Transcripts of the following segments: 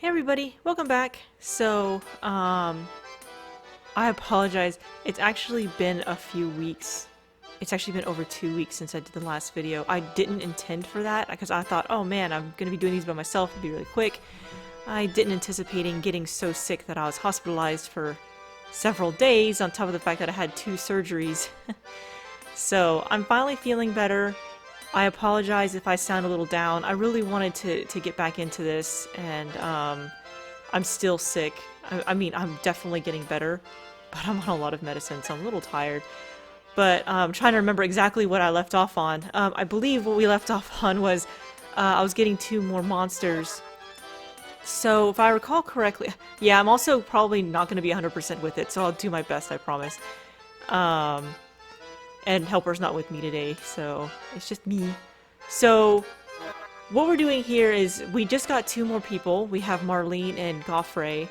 Hey everybody, welcome back. I apologize. It's actually been a few weeks. It's actually been over 2 weeks since I did the last video. I didn't intend for that because I thought, oh man, I'm gonna be doing these by myself. It'd be really quick. I didn't anticipating getting so sick that I was hospitalized for several days on top of the fact that I had 2 surgeries. So I'm finally feeling better. I apologize if I sound a little down. I really wanted to get back into this, and I'm still sick. I mean, I'm definitely getting better, but I'm on a lot of medicine, so I'm a little tired. But I'm trying to remember exactly what I left off on. I believe what we left off on was I was getting 2 more monsters. So if I recall correctly, yeah, I'm also probably not going to be 100% with it, so I'll do my best, I promise. And Helper's not with me today, so it's just me. So what we're doing here is we just got 2 more people. We have Marlene and Goffrey,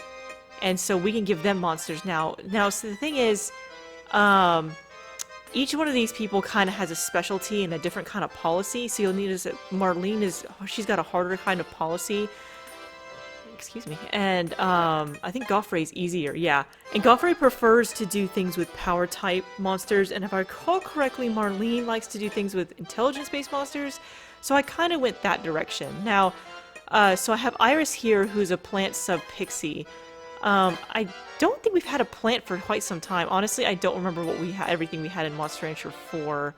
and so we can give them monsters now. So the thing is, each one of these people kind of has a specialty and a different kind of policy. So you'll notice that Marlene she's got a harder kind of policy. Excuse me. And I think Goffrey's easier, yeah. And Goffrey prefers to do things with power type monsters, and if I recall correctly, Marlene likes to do things with intelligence-based monsters, so I kind of went that direction. Now, so I have Iris here, who's a plant sub-pixie. I don't think we've had a plant for quite some time. Honestly, I don't remember what we had, everything we had in Monster Rancher 4.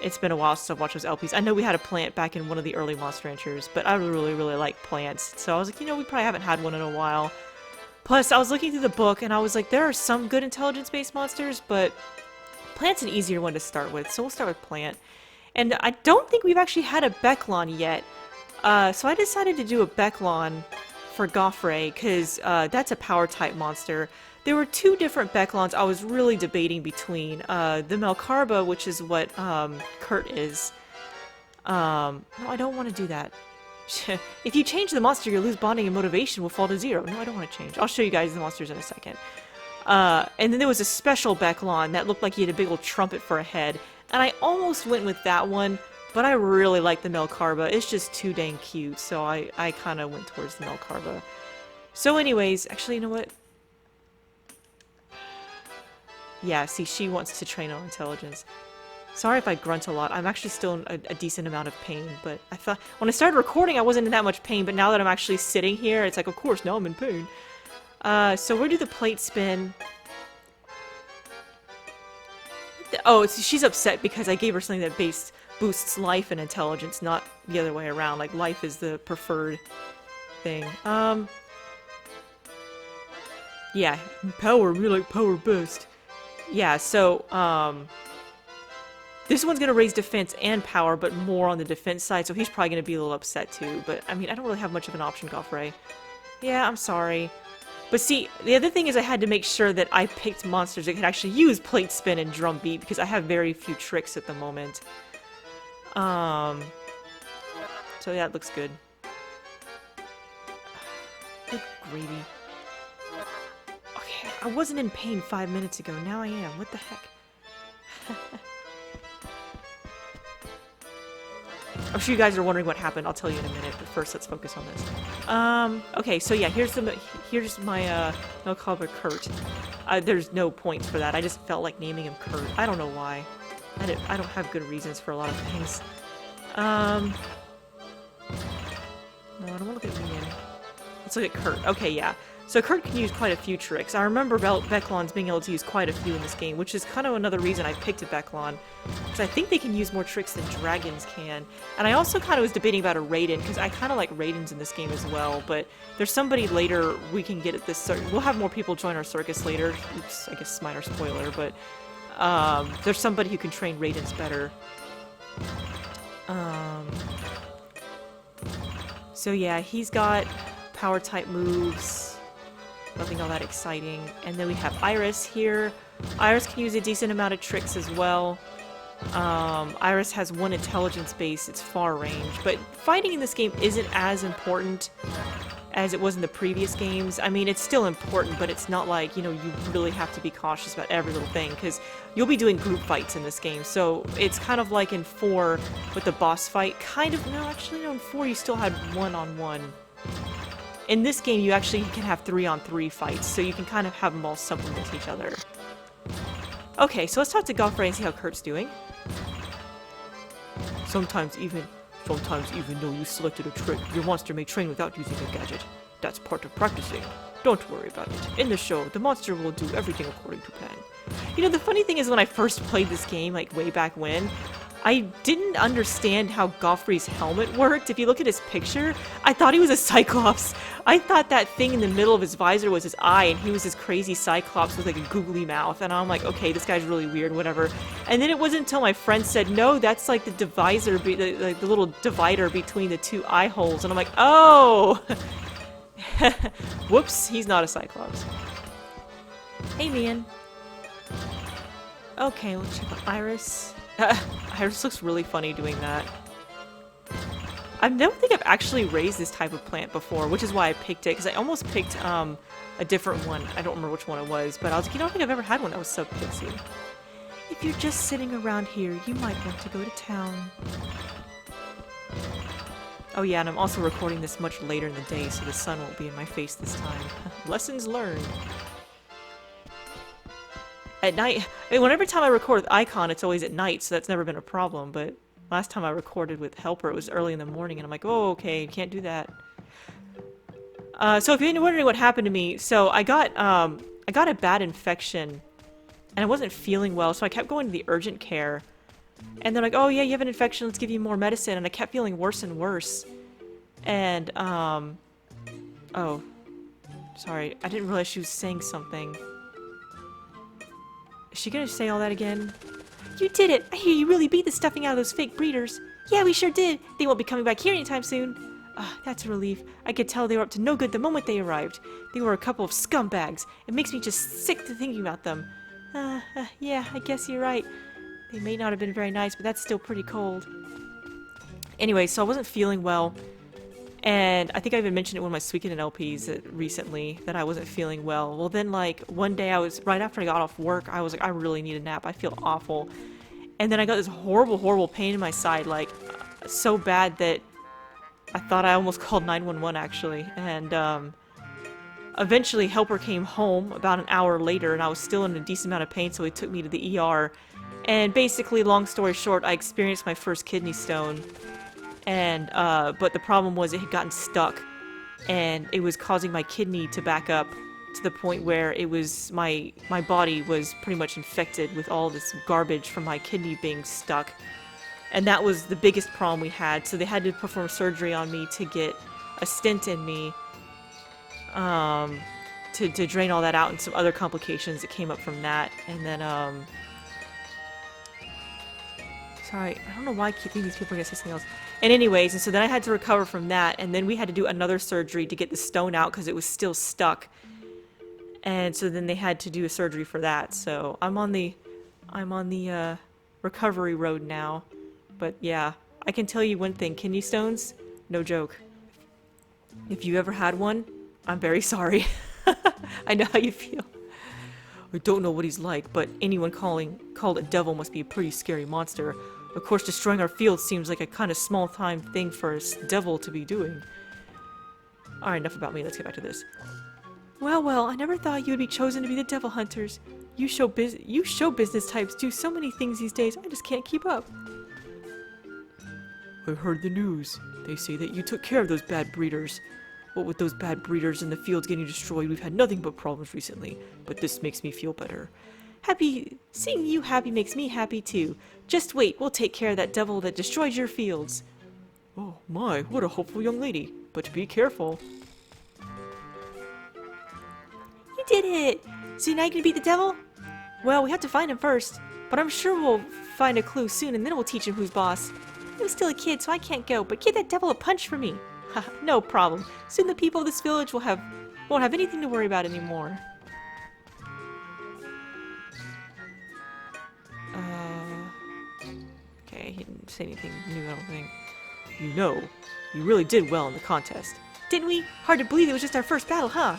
It's been a while since I've watched those LPs. I know we had a plant back in one of the early Monster Ranchers, but I really like plants. So I was like, you know, we probably haven't had one in a while. Plus, I was looking through the book, and I was like, there are some good intelligence-based monsters, but plant's an easier one to start with, so we'll start with plant. And I don't think we've actually had a Becklon yet. So I decided to do a Becklon for Goffrey, because that's a power-type monster. There were 2 different Becklons I was really debating between. The Melkarba, which is what Kurt is. No, I don't want to do that. If you change the monster, your lose bonding and motivation will fall to 0. No, I don't want to change. I'll show you guys the monsters in a second. And then there was a special Becklon that looked like he had a big old trumpet for a head. And I almost went with that one, but I really like the Melkarba. It's just too dang cute, so I kind of went towards the Melkarba. So anyways, actually, you know what? Yeah, see, she wants to train on intelligence. Sorry if I grunt a lot. I'm actually still in a decent amount of pain, but I thought when I started recording I wasn't in that much pain, but now that I'm actually sitting here, it's like, of course, now I'm in pain. So we'll do the plate spin. Oh, she's upset because I gave her something that boosts life and intelligence, not the other way around. Like, life is the preferred thing. Yeah, power, we like power best. Yeah, so, this one's gonna raise defense and power, but more on the defense side, so he's probably gonna be a little upset too. But, I mean, I don't really have much of an option, Goffrey. Yeah, I'm sorry. But see, the other thing is I had to make sure that I picked monsters that could actually use plate spin and drum beat, because I have very few tricks at the moment. So yeah, it looks good. Good gravy. Okay, I wasn't in pain 5 minutes ago, now I am. What the heck? I'm sure you guys are wondering what happened. I'll tell you in a minute, but first let's focus on this. Okay, so yeah, here's my Melkarba Kurt. There's no points for that. I just felt like naming him Kurt. I don't know why. I don't have good reasons for a lot of things. No, I don't want to look at Ian. Let's look at Kurt. Okay, yeah. So Kurt can use quite a few tricks. I remember Becklons being able to use quite a few in this game, which is kind of another reason I picked a Becklon. Because I think they can use more tricks than dragons can. And I also kind of was debating about a Raiden, because I kind of like Raidens in this game as well. But there's somebody later we can get at this circus. We'll have more people join our circus later. Oops, I guess minor spoiler, but there's somebody who can train Raidens better. So yeah, he's got power type moves. Nothing all that exciting. And then we have Iris here. Iris can use a decent amount of tricks as well. Iris has 1 intelligence base, it's far range, but fighting in this game isn't as important as it was in the previous games. I mean, it's still important, but it's not like, you know, you really have to be cautious about every little thing, because you'll be doing group fights in this game, so it's kind of like in 4 with the boss fight. Kind of, no, actually, no, in 4 you still had one-on-one In this game, you actually can have 3-on-3 fights, so you can kind of have them all supplement each other. Okay, so let's talk to Godfrey and see how Kurt's doing. Sometimes even though you selected a trick, your monster may train without using a gadget. That's part of practicing. Don't worry about it. In the show, the monster will do everything according to plan. You know, the funny thing is when I first played this game, like way back when, I didn't understand how Godfrey's helmet worked. If you look at his picture, I thought he was a Cyclops. I thought that thing in the middle of his visor was his eye, and he was this crazy Cyclops with like a googly mouth. And I'm like, okay, this guy's really weird, whatever. And then it wasn't until my friend said, no, that's like the divisor, the little divider between the two eye holes. And I'm like, oh! Whoops, he's not a Cyclops. Hey, man. Okay, let's check out Iris. Iris looks really funny doing that. I don't think I've actually raised this type of plant before, which is why I picked it, because I almost picked a different one. I don't remember which one it was, but I was like, you know, I don't think I've ever had one that was so pixie. If you're just sitting around here, you might want to go to town. Oh yeah, and I'm also recording this much later in the day, so the sun won't be in my face this time. Lessons learned. At night, I mean, whenever time I record with Icon, it's always at night, so that's never been a problem, but last time I recorded with Helper, it was early in the morning, and I'm like, oh, okay, you can't do that. So if you're wondering what happened to me, so I got a bad infection, and I wasn't feeling well, so I kept going to the urgent care, and they're like, oh yeah, you have an infection, let's give you more medicine, and I kept feeling worse and worse, and, oh, sorry, I didn't realize she was saying something. Is she gonna say all that again? You did it! I hear you really beat the stuffing out of those fake breeders. Yeah, we sure did. They won't be coming back here anytime soon. That's a relief. I could tell they were up to no good the moment they arrived. They were a couple of scumbags. It makes me just sick to thinking about them. Yeah, I guess you're right. They may not have been very nice, but that's still pretty cold. Anyway, so I wasn't feeling well. And I think I even mentioned it in one of my Suikoden LPs recently, that I wasn't feeling well. Well then, like, one day right after I got off work, I was like, I really need a nap. I feel awful. And then I got this horrible, horrible pain in my side, like, so bad that I thought I almost called 911, actually. And, eventually Helper came home about an hour later, and I was still in a decent amount of pain, so he took me to the ER. And basically, long story short, I experienced my first kidney stone. And, but the problem was it had gotten stuck, and it was causing my kidney to back up to the point where it was, my body was pretty much infected with all this garbage from my kidney being stuck. And that was the biggest problem we had, so they had to perform surgery on me to get a stent in me, to drain all that out, and some other complications that came up from that. And then, sorry, I don't know why I keep thinking these people are gonna say something else. And anyways, and so then I had to recover from that, and then we had to do another surgery to get the stone out because it was still stuck. And so then they had to do a surgery for that. So I'm on the recovery road now. But yeah, I can tell you one thing, kidney stones, no joke. If you ever had one, I'm very sorry. I know how you feel. I don't know what he's like, but anyone called a devil must be a pretty scary monster. Of course, destroying our field seems like a kind of small-time thing for a devil to be doing. Alright, enough about me. Let's get back to this. Well, I never thought you would be chosen to be the devil hunters. You show business types do so many things these days, I just can't keep up. I heard the news. They say that you took care of those bad breeders. What with those bad breeders in the fields getting destroyed, we've had nothing but problems recently. But this makes me feel better. Seeing you happy makes me happy too. Just wait, we'll take care of that devil that destroyed your fields. Oh my, what a hopeful young lady. But be careful. You did it! So now you can beat the devil? Well, we have to find him first. But I'm sure we'll find a clue soon, and then we'll teach him who's boss. I'm still a kid, so I can't go, but give that devil a punch for me. Haha, no problem. Soon the people of this village won't have anything to worry about anymore. Okay, he didn't say anything new, I don't think. You know, you really did well in the contest. Didn't we? Hard to believe it was just our first battle, huh?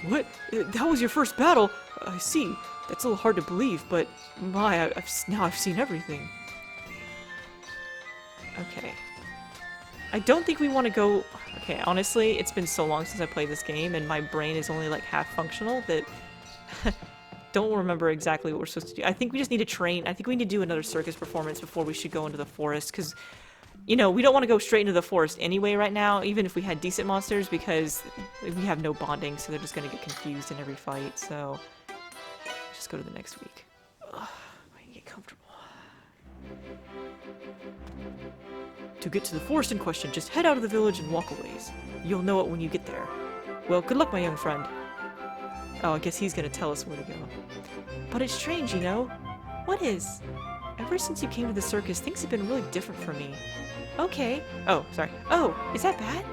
What? That was your first battle? I see. That's a little hard to believe, but my, now I've seen everything. Okay. I don't think we want to go... Okay, honestly, it's been so long since I played this game, and my brain is only like half functional that... don't remember exactly what we're supposed to do. I think we just need to train. I think we need to do another circus performance before we should go into the forest, because, you know, we don't want to go straight into the forest anyway right now, even if we had decent monsters, because we have no bonding, so they're just going to get confused in every fight, so... Just go to the next week. Ugh, I can get comfortable. To get to the forest in question, just head out of the village and walk a ways. You'll know it when you get there. Well, good luck, my young friend. Oh, I guess he's gonna tell us where to go. But it's strange, you know? What is? Ever since you came to the circus, things have been really different for me. Okay. Oh, sorry. Oh, is that bad?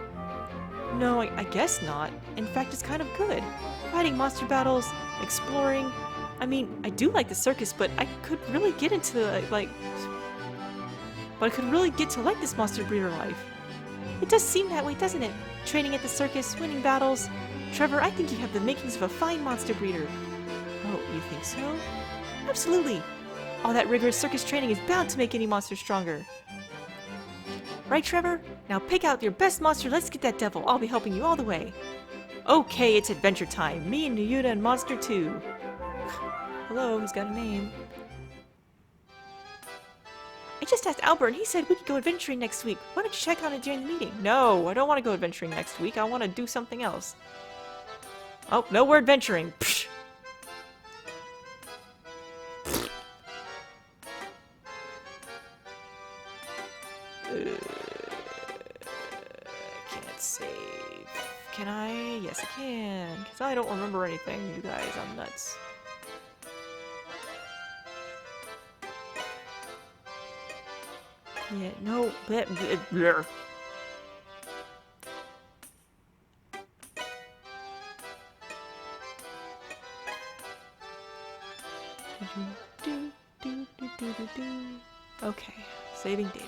No, I guess not. In fact, it's kind of good. Fighting monster battles, exploring. I mean, I do like the circus, but I could really get into, like... But I could really get to like this monster breeder life. It does seem that way, doesn't it? Training at the circus, winning battles. Trevor, I think you have the makings of a fine monster breeder. Oh, you think so? Absolutely. All that rigorous circus training is bound to make any monster stronger. Right, Trevor? Now pick out your best monster, let's get that devil. I'll be helping you all the way. Okay, it's adventure time. Me and Nuyuta and Monster 2. Hello, he's got a name. I just asked Albert and he said we could go adventuring next week. Why don't you check on it during the meeting? No, I don't want to go adventuring next week. I want to do something else. Oh, no, we're adventuring. Psh. Can't save. Can I? Yes, I can. Because I don't remember anything, you guys. I'm nuts. Yeah, no, bleh. Okay, saving data.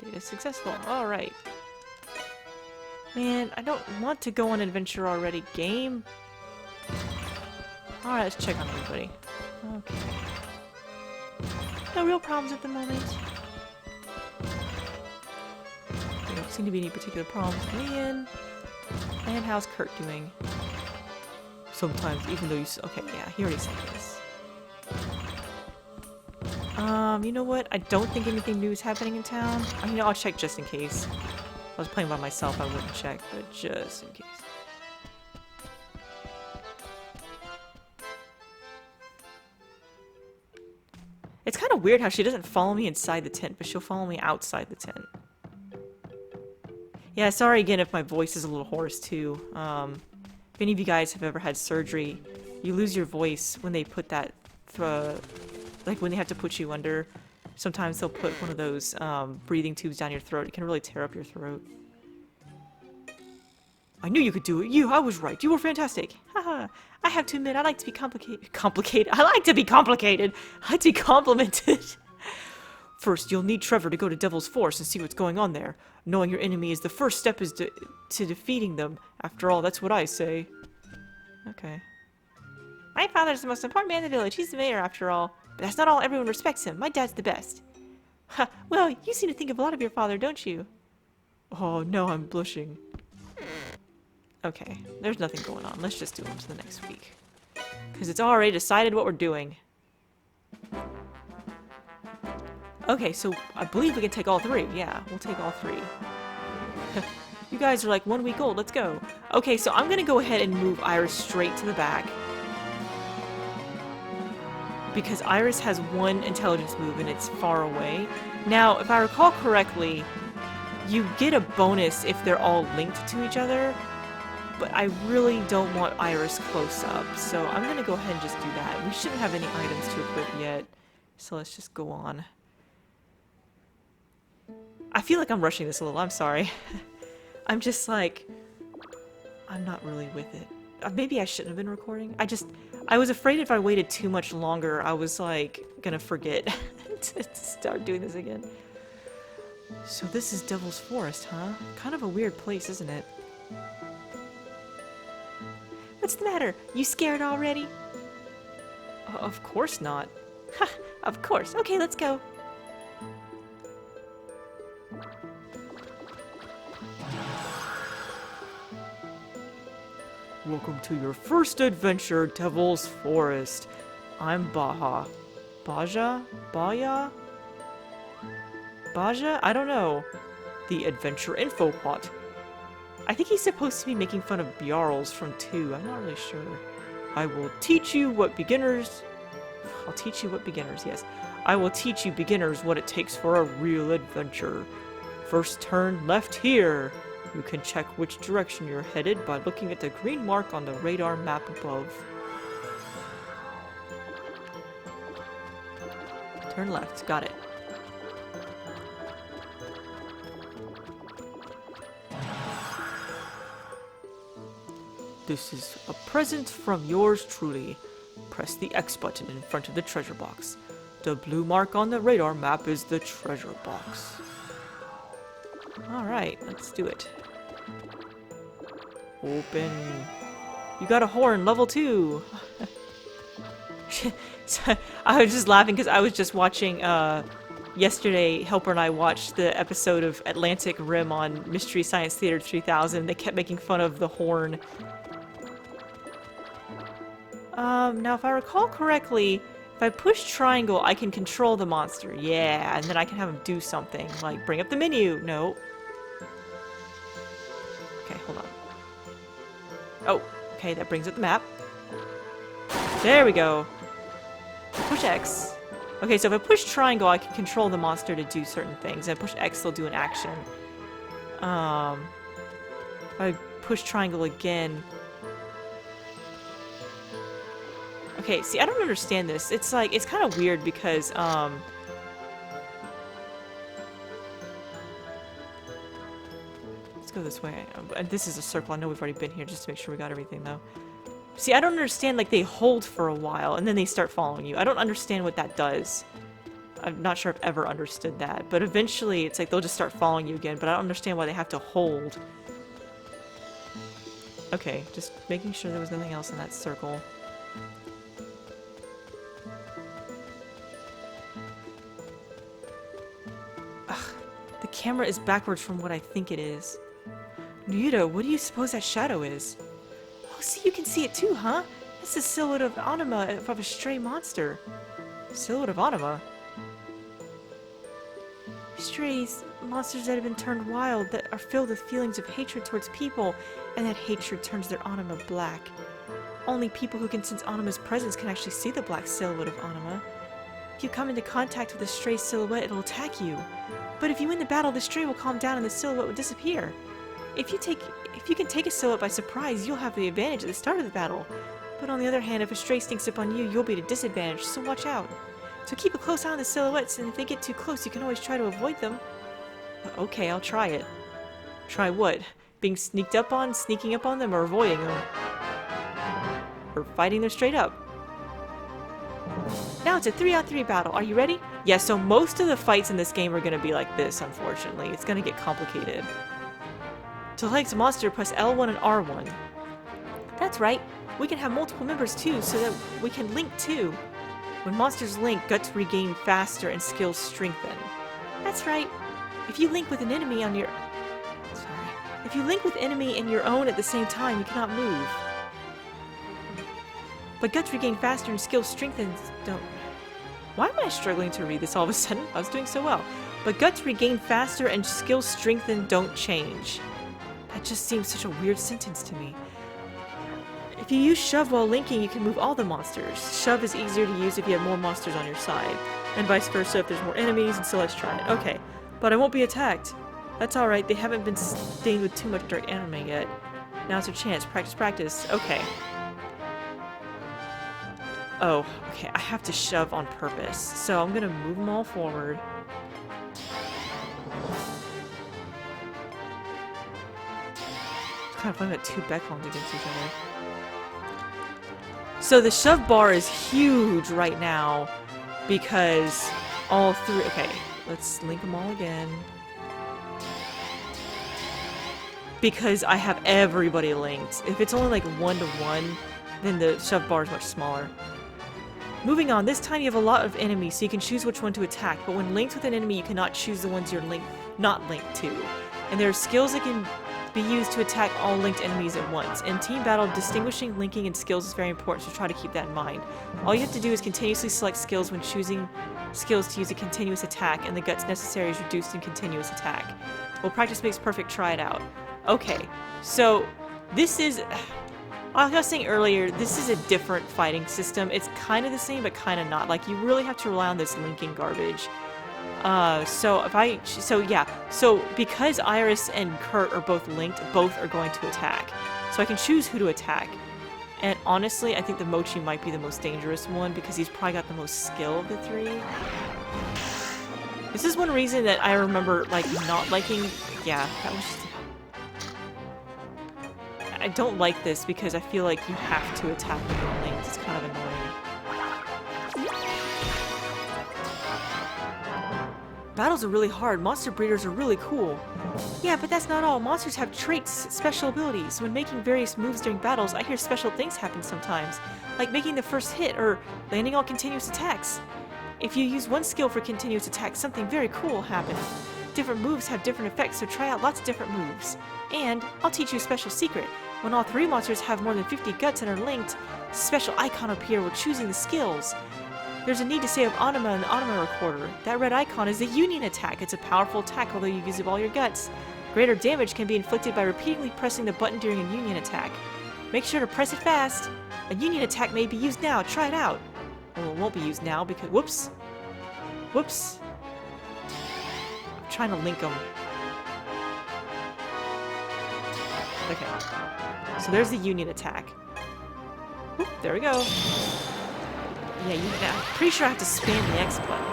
Data successful. Alright. Man, I don't want to go on adventure already, game. Alright, let's check on everybody. Okay. No real problems at the moment. There don't seem to be any particular problems with me in. And how's Kurt doing? Sometimes, even though you... Okay, yeah, he already said this. You know what? I don't think anything new is happening in town. I mean, I'll check just in case. If I was playing by myself, I wouldn't check, but just in case. It's kind of weird how she doesn't follow me inside the tent, but she'll follow me outside the tent. Yeah, sorry again if my voice is a little hoarse too. If any of you guys have ever had surgery, you lose your voice when they put that, like when they have to put you under. Sometimes they'll put one of those breathing tubes down your throat. It can really tear up your throat. I knew you could do it. I was right. You were fantastic. Haha. I have to admit, I like to be complicated. I like to be complicated. I like to be complimented. First, you'll need Trevor to go to Devil's Force and see what's going on there. Knowing your enemy is the first step to defeating them. After all, that's what I say. Okay. My father's the most important man in the village. He's the mayor, after all. But that's not all. Everyone respects him. My dad's the best. Ha! Well, you seem to think of a lot of your father, don't you? Oh, no, I'm blushing. Okay, there's nothing going on. Let's just do them to the next week. Because it's already decided what we're doing. Okay, so I believe we can take all three. Yeah, we'll take all three. You guys are like 1 week old. Let's go. Okay, so I'm going to go ahead and move Iris straight to the back. Because Iris has one intelligence move and it's far away. Now, if I recall correctly, you get a bonus if they're all linked to each other. But I really don't want Iris close up, so I'm going to go ahead and just do that. We shouldn't have any items to equip yet, so let's just go on. I feel like I'm rushing this a little, I'm sorry. I'm just like, I'm not really with it. Maybe I shouldn't have been recording. I was afraid if I waited too much longer, I was like, gonna forget to start doing this again. So this is Devil's Forest, huh? Kind of a weird place, isn't it? What's the matter? You scared already? Of course not. Ha! Of course. Okay, let's go. Welcome to your first adventure, Devil's Forest. I'm Baja. Baja? Baya? Baja? I don't know. The adventure info plot. I think he's supposed to be making fun of Bjarls from 2. I'm not really sure. I will teach you what beginners... I'll teach you what beginners, yes. I will teach you beginners what it takes for a real adventure. First turn left here. You can check which direction you're headed by looking at the green mark on the radar map above. Turn left. Got it. This is a present from yours truly. Press the X button in front of the treasure box. The blue mark on the radar map is the treasure box. Alright, let's do it. Open. You got a horn, level 2! So, I was just laughing because I was just watching, yesterday, Helper and I watched the episode of Atlantic Rim on Mystery Science Theater 3000. They kept making fun of the horn. Now if I recall correctly, if I push triangle, I can control the monster. Yeah, and then I can have him do something, like bring up the menu. No. Okay, hold on. Oh, okay, that brings up the map. There we go. Push X. Okay, so if I push triangle, I can control the monster to do certain things. And push X, they'll do an action. If I push triangle again... Okay, see, I don't understand this. It's like, it's kind of weird because, let's go this way. And this is a circle. I know we've already been here just to make sure we got everything, though. See, I don't understand, like, they hold for a while, and then they start following you. I don't understand what that does. I'm not sure I've ever understood that. But eventually, it's like they'll just start following you again, but I don't understand why they have to hold. Okay, just making sure there was nothing else in that circle. The camera is backwards from what I think it is. Ryudo, what do you suppose that shadow is? Oh, see, you can see it too, huh? That's the silhouette of Anima of a stray monster. Silhouette of Anima? Strays, monsters that have been turned wild, that are filled with feelings of hatred towards people, and that hatred turns their Anima black. Only people who can sense Anima's presence can actually see the black silhouette of Anima. If you come into contact with a stray silhouette, it'll attack you. But if you win the battle, the stray will calm down and the silhouette will disappear. If you can take a silhouette by surprise, you'll have the advantage at the start of the battle. But on the other hand, if a stray sneaks up on you, you'll be at a disadvantage, so watch out. So keep a close eye on the silhouettes, and if they get too close, you can always try to avoid them. Okay, I'll try it. Try what? Being sneaking up on them, or avoiding them? Or fighting them straight up? Now it's a 3-on-3 battle. Are you ready? Yeah, so most of the fights in this game are going to be like this, unfortunately. It's going to get complicated. To select a monster, press L1 and R1. That's right. We can have multiple members too, so that we can link too. When monsters link, guts regain faster and skills strengthen. That's right. If you link with an enemy on your... If you link with enemy and your own at the same time, you cannot move. But guts regain faster and skills strengthens don't... Why am I struggling to read this all of a sudden? I was doing so well. But guts regain faster and skills strengthen don't change. That just seems such a weird sentence to me. If you use shove while linking, you can move all the monsters. Shove is easier to use if you have more monsters on your side. And vice versa if there's more enemies, and so let's try it. Okay, but I won't be attacked. That's alright, they haven't been stained with too much dark anime yet. Now's your chance. Practice, practice. Okay. Oh, okay, I have to shove on purpose. So I'm gonna move them all forward. It's kind of funny that two Becklons against each other. So the shove bar is huge right now because all three... Okay, let's link them all again. Because I have everybody linked. If it's only like 1-to-1, then the shove bar is much smaller. Moving on, this time you have a lot of enemies, so you can choose which one to attack, but when linked with an enemy, you cannot choose the ones you're not linked to. And there are skills that can be used to attack all linked enemies at once. In team battle, distinguishing linking and skills is very important, so try to keep that in mind. All you have to do is continuously select skills when choosing skills to use a continuous attack, and the guts necessary is reduced in continuous attack. Well, practice makes perfect, try it out. Okay, so this is... Like I was saying earlier, this is a different fighting system. It's kind of the same, but kind of not. Like, you really have to rely on this linking garbage. So because Iris and Kurt are both linked, both are going to attack. So I can choose who to attack. And honestly, I think the Mochi might be the most dangerous one because he's probably got the most skill of the three. This is one reason that I remember, like, not liking... Yeah, that was just... I don't like this because I feel like you have to attack with your linked. It's kind of annoying. Battles are really hard. Monster breeders are really cool. Yeah, but that's not all. Monsters have traits, special abilities. When making various moves during battles, I hear special things happen sometimes. Like making the first hit or landing on continuous attacks. If you use one skill for continuous attacks, something very cool will happen. Different moves have different effects, so try out lots of different moves. And I'll teach you a special secret. When all three monsters have more than 50 guts and are linked, a special icon will appear while choosing the skills. There's a need to save Anima in the Anima Recorder. That red icon is the Union attack. It's a powerful attack, although you use up all your guts. Greater damage can be inflicted by repeatedly pressing the button during a Union attack. Make sure to press it fast. A Union attack may be used now. Try it out. Well, it won't be used now because... Whoops. Whoops. I'm trying to link them. Okay. So there's the Union attack. Whoop, there we go. Yeah, I'm pretty sure I have to spam the X button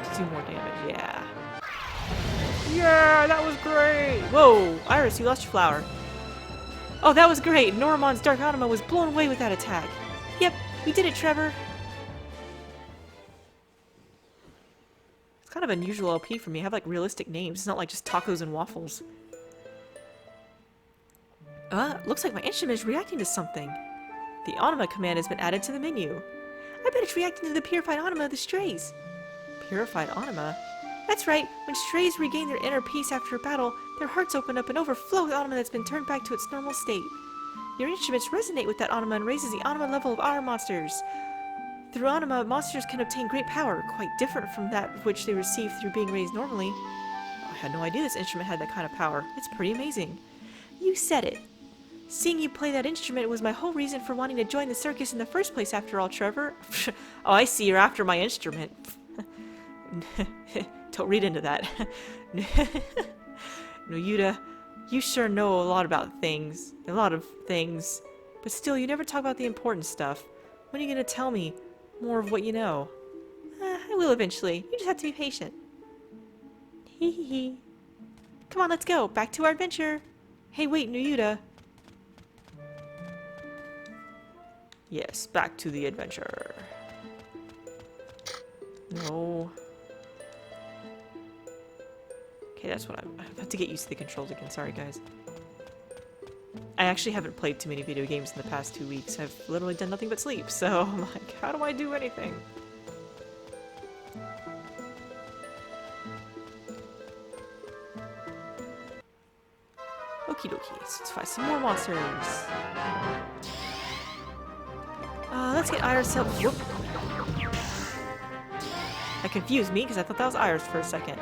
to do more damage. Yeah. Yeah, that was great! Whoa, Iris, you lost your flower. Oh, that was great! Noramon's Dark Anima was blown away with that attack. Yep, we did it, Trevor. It's kind of unusual LP for me. I have, like, realistic names. It's not like just tacos and waffles. Looks like my instrument is reacting to something. The Anima command has been added to the menu. I bet it's reacting to the purified Anima of the strays. Purified Anima? That's right, when strays regain their inner peace after a battle, their hearts open up and overflow with Anima that's been turned back to its normal state. Your instruments resonate with that Anima and raises the Anima level of our monsters. Through Anima, monsters can obtain great power, quite different from that which they receive through being raised normally. I had no idea this instrument had that kind of power. It's pretty amazing. You said it. Seeing you play that instrument was my whole reason for wanting to join the circus in the first place, after all, Trevor. Oh, I see, you're after my instrument. Don't read into that. No, Yuta, you sure know a lot about things. A lot of things. But still, you never talk about the important stuff. When are you going to tell me more of what you know? I will eventually. You just have to be patient. Hee hee hee. Come on, let's go. Back to our adventure. Hey, wait, Nuyuta. Yes, back to the adventure. No. Okay, that's what I have to get used to the controls again. Sorry, guys. I actually haven't played too many video games in the past 2 weeks. I've literally done nothing but sleep, so I'm like, how do I do anything? Okie dokie, let's fight some more monsters. Let's get Iris help. Whoop. That confused me because I thought that was Iris for a second.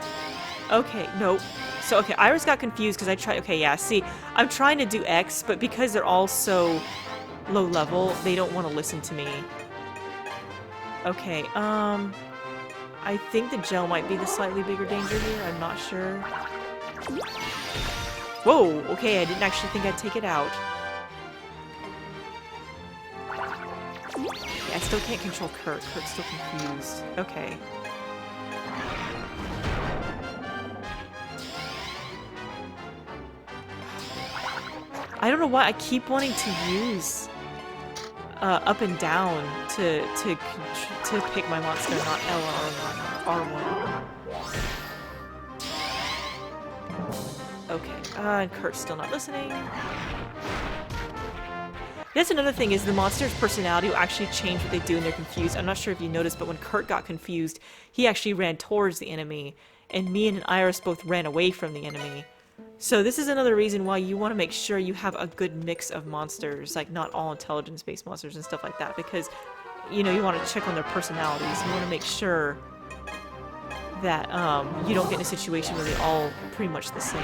Okay, no. So, okay, Iris got confused because I tried. Okay, yeah, see, I'm trying to do X, but because they're all so low level, they don't want to listen to me. Okay, I think the gel might be the slightly bigger danger here. I'm not sure. Whoa, okay, I didn't actually think I'd take it out. Yeah, I still can't control Kurt. Kurt's still confused. Okay. I don't know why I keep wanting to use up and down to pick my monster, not L or R1. Okay, and Kurt's still not listening. That's another thing, is the monster's personality will actually change what they do when they're confused. I'm not sure if you noticed, but when Kurt got confused, he actually ran towards the enemy, and me and Iris both ran away from the enemy. So this is another reason why you want to make sure you have a good mix of monsters, like not all intelligence-based monsters and stuff like that, because, you know, you want to check on their personalities. You want to make sure that you don't get in a situation where they're all pretty much the same.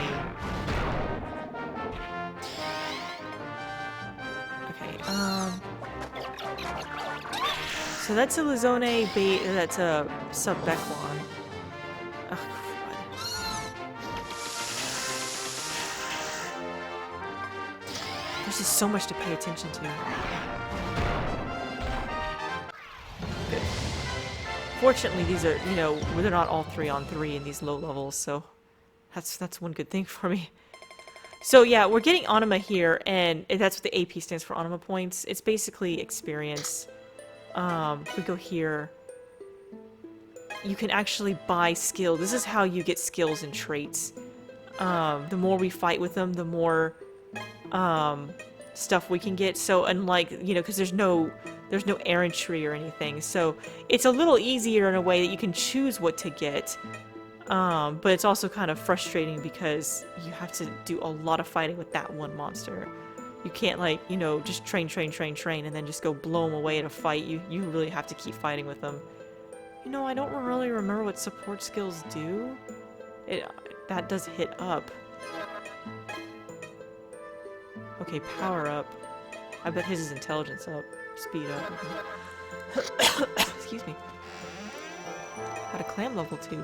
Okay, so that's a Lizone bait, that's a Sub-Beclon. Oh, crud. There's just so much to pay attention to. Good. Fortunately, these are, you know, they're not all 3-on-3 in these low levels, so that's one good thing for me. So yeah, we're getting Anima here, and that's what the AP stands for, Anima points. It's basically experience. If we go here, you can actually buy skill. This is how you get skills and traits. The more we fight with them, the more stuff we can get. So unlike, you know, because there's no errantry or anything, so it's a little easier in a way that you can choose what to get. But it's also kind of frustrating because you have to do a lot of fighting with that one monster. You can't, like, you know, just train, and then just go blow them away in a fight. You really have to keep fighting with them. You know, I don't really remember what support skills do. That does hit up. Okay, power up. I bet his is intelligence up. Speed up. Excuse me. Got a clam level 2.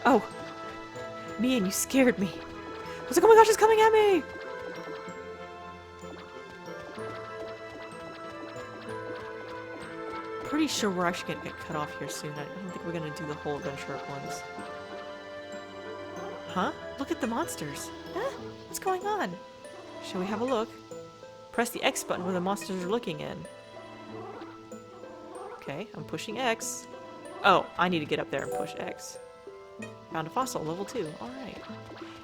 Oh! Man, you scared me. I was like, oh my gosh, it's coming at me! Pretty sure we're actually gonna get cut off here soon. I don't think we're gonna do the whole adventure at once. Huh? Look at the monsters. Huh? What's going on? Shall we have a look? Press the X button where the monsters are looking in. Okay, I'm pushing X. Oh, I need to get up there and push X. Found a fossil, level 2. Alright.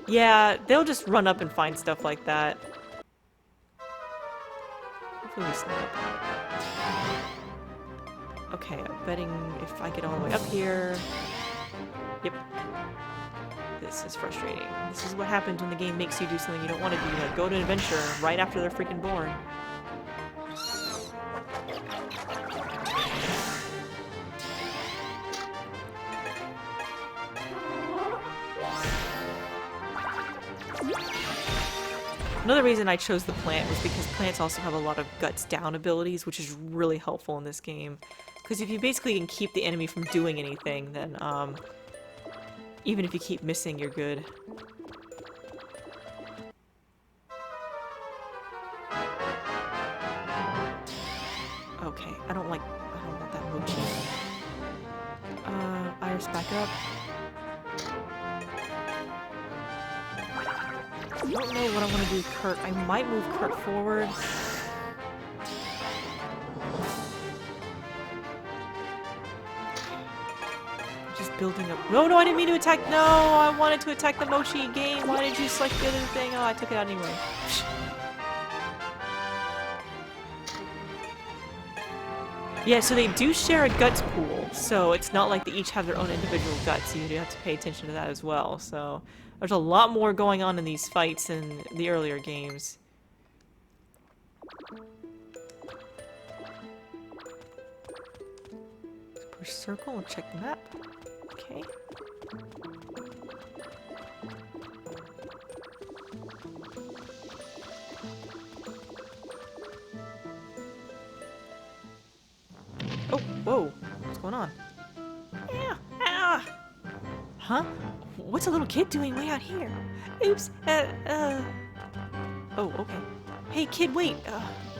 Yeah, they'll just run up and find stuff like that. Hopefully we snap. Okay, I'm betting if I get all the way up here... Yep. This is frustrating. This is what happens when the game makes you do something you don't want to do, like go to an adventure right after they're freaking born. Another reason I chose the plant was because plants also have a lot of guts down abilities, which is really helpful in this game. Because if you basically can keep the enemy from doing anything, then even if you keep missing, you're good. Okay, I don't want that mochi. Iris back up. I don't know what I want to do with Kurt. I might move Kurt forward. Just building up. No, I didn't mean to attack. No, I wanted to attack the mochi game. Why did you select the other thing? Oh, I took it out anyway. Yeah, so they do share a guts pool, so it's not like they each have their own individual guts. You do have to pay attention to that as well. So there's a lot more going on in these fights in the earlier games. Push circle and check the map. Okay. Oh, whoa. What's going on? Yeah. Ah. Huh? What's a little kid doing way out here? Oops. Oh, okay. Hey, kid, wait.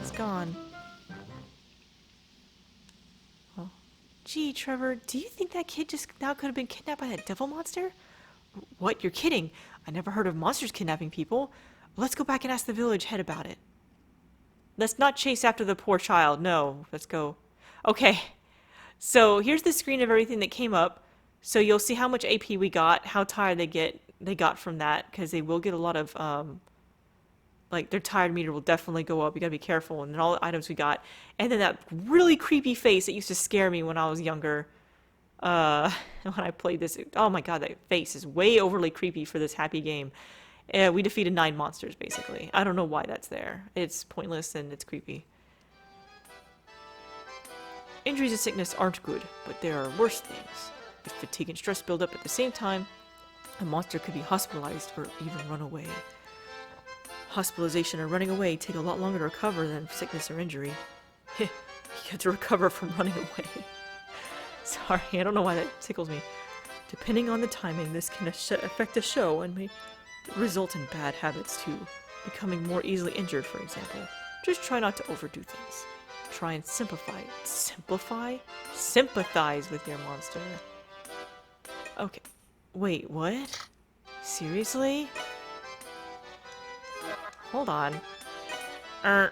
It's gone. Oh. Gee, Trevor, do you think that kid just now could have been kidnapped by that devil monster? What? You're kidding. I never heard of monsters kidnapping people. Let's go back and ask the village head about it. Let's not chase after the poor child. No, let's go. Okay. So here's the screen of everything that came up. So you'll see how much AP we got, how tired they got from that, because they will get a lot of, like, their tired meter will definitely go up. You gotta be careful. And then all the items we got. And then that really creepy face that used to scare me when I was younger. when I played this. Oh my god, that face is way overly creepy for this happy game. We defeated 9 monsters, basically. I don't know why that's there. It's pointless and it's creepy. Injuries and sickness aren't good, but there are worse things. If fatigue and stress build up at the same time, a monster could be hospitalized or even run away. Hospitalization or running away take a lot longer to recover than sickness or injury. You have to recover from running away. Sorry, I don't know why that tickles me. Depending on the timing, this can affect a show and may result in bad habits too. Becoming more easily injured, for example. Just try not to overdo things. Try and simplify? Sympathize with your monster. Okay. Wait, what? Seriously? Hold on. I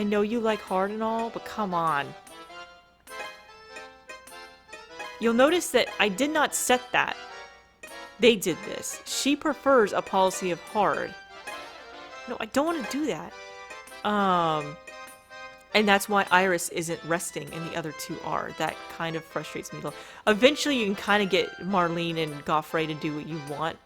know you like hard and all, but come on. You'll notice that I did not set that. They did this. She prefers a policy of hard. No, I don't want to do that. And that's why Iris isn't resting and the other two are. That kind of frustrates me a little. Eventually you can kind of get Marlene and Goffrey to do what you want.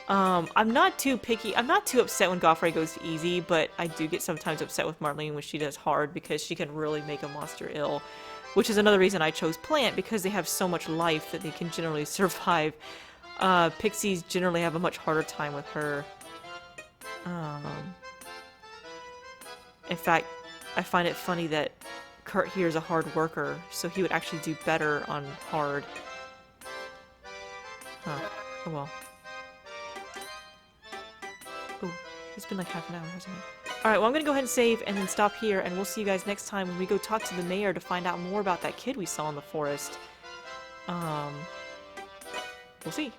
I'm not too picky. I'm not too upset when Goffrey goes to easy, but I do get sometimes upset with Marlene when she does hard because she can really make a monster ill. Which is another reason I chose Plant, because they have so much life that they can generally survive. Pixies generally have a much harder time with her. In fact, I find it funny that Kurt here is a hard worker, so he would actually do better on hard. Huh. Oh well. Ooh, it's been like half an hour, hasn't it? Alright, well I'm gonna go ahead and save and then stop here, and we'll see you guys next time when we go talk to the mayor to find out more about that kid we saw in the forest. We'll see.